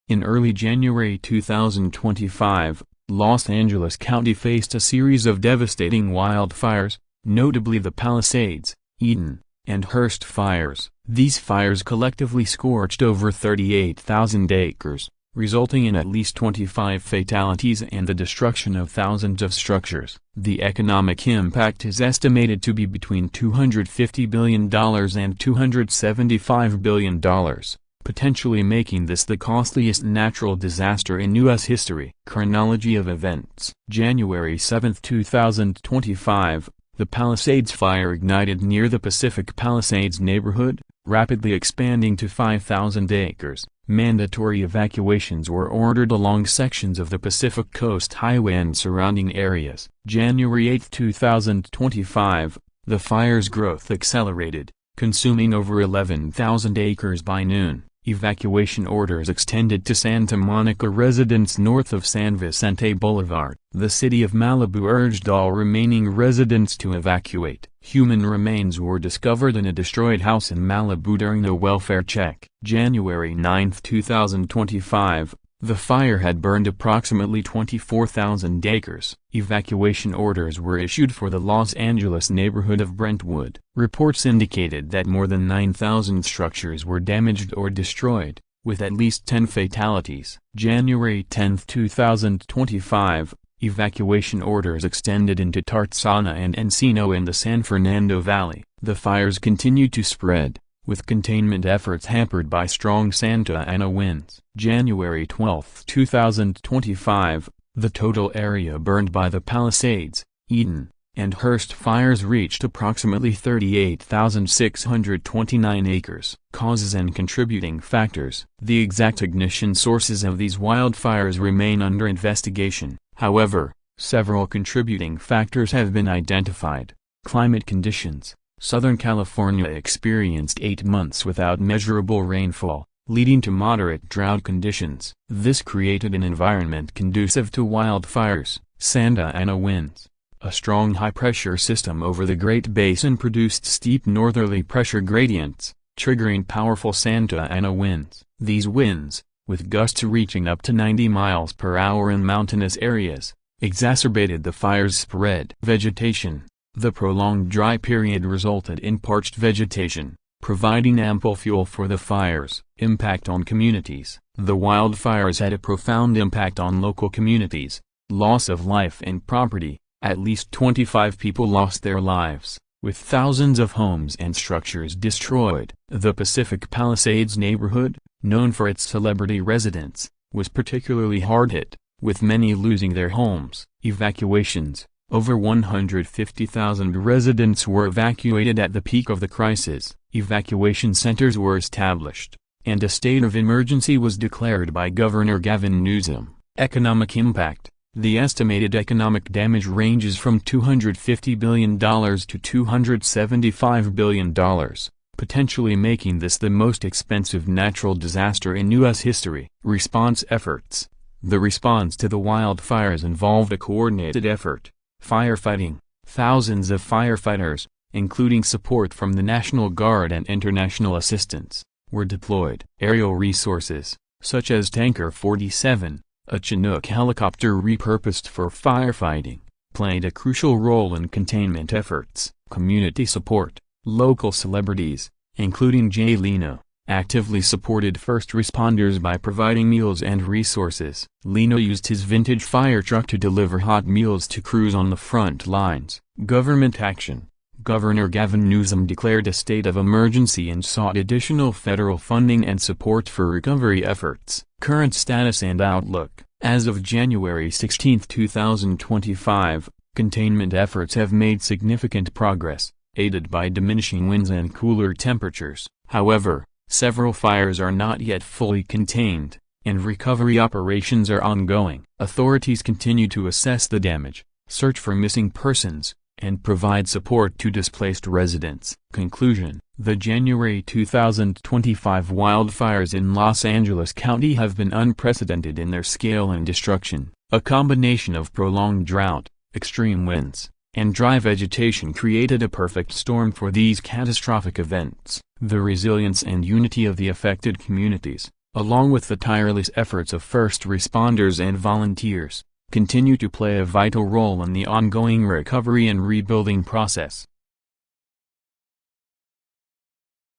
In early January 2025, Los Angeles County faced a series of devastating wildfires, notably the Palisades, Eden, and Hearst fires. These fires collectively scorched over 38,000 acres, resulting in at least 25 fatalities and the destruction of thousands of structures. The economic impact is estimated to be between $250 billion and $275 billion, potentially making this the costliest natural disaster in U.S. history. Chronology of events. January 7, 2025, the Palisades fire ignited near the Pacific Palisades neighborhood, rapidly expanding to 5,000 acres. Mandatory evacuations were ordered along sections of the Pacific Coast Highway and surrounding areas. January 8, 2025, the fire's growth accelerated, consuming over 11,000 acres by noon. Evacuation orders extended to Santa Monica residents north of San Vicente Boulevard. The city of Malibu urged all remaining residents to evacuate. Human remains were discovered in a destroyed house in Malibu during a welfare check. January 9, 2025, the fire had burned approximately 24,000 acres. Evacuation orders were issued for the Los Angeles neighborhood of Brentwood. Reports indicated that more than 9,000 structures were damaged or destroyed, with at least 10 fatalities. January 10, 2025, evacuation orders extended into Tarzana and Encino in the San Fernando Valley. The fires continued to spread, with containment efforts hampered by strong Santa Ana winds. January 12, 2025, the total area burned by the Palisades, Eden, and Hearst fires reached approximately 38,629 acres. Causes and contributing factors. The exact ignition sources of these wildfires remain under investigation. However, several contributing factors have been identified. Climate conditions. Southern California experienced 8 months without measurable rainfall, leading to moderate drought conditions. This created an environment conducive to wildfires. Santa Ana winds. A strong high-pressure system over the Great Basin produced steep northerly pressure gradients, triggering powerful Santa Ana winds. These winds, with gusts reaching up to 90 miles per hour in mountainous areas, exacerbated the fire's spread. Vegetation. The prolonged dry period resulted in parched vegetation, providing ample fuel for the fires. Impact on communities. The wildfires had a profound impact on local communities. Loss of life and property. At least 25 people lost their lives, with thousands of homes and structures destroyed. The Pacific Palisades neighborhood, known for its celebrity residents, was particularly hard hit, with many losing their homes. Evacuations. Over 150,000 residents were evacuated at the peak of the crisis. Evacuation centers were established, and a state of emergency was declared by Governor Gavin Newsom. Economic impact. The estimated economic damage ranges from $250 billion to $275 billion, potentially making this the most expensive natural disaster in U.S. history. Response efforts. The response to the wildfires involved a coordinated effort. Firefighting. Thousands of firefighters, including support from the National Guard and international assistance, were deployed. Aerial resources, such as Tanker 47, a Chinook helicopter repurposed for firefighting, played a crucial role in containment efforts. Community support. Local celebrities, including Jay Leno, actively supported first responders by providing meals and resources. Leno used his vintage fire truck to deliver hot meals to crews on the front lines. Government action. Governor Gavin Newsom declared a state of emergency and sought additional federal funding and support for recovery efforts. Current status and outlook. As of January 16, 2025, containment efforts have made significant progress, aided by diminishing winds and cooler temperatures. However, several fires are not yet fully contained, and recovery operations are ongoing. Authorities continue to assess the damage, search for missing persons, and provide support to displaced residents. Conclusion. The January 2025 wildfires in Los Angeles County have been unprecedented in their scale and destruction. A combination of prolonged drought, extreme winds, and dry vegetation created a perfect storm for these catastrophic events. The resilience and unity of the affected communities, along with the tireless efforts of first responders and volunteers, continue to play a vital role in the ongoing recovery and rebuilding process.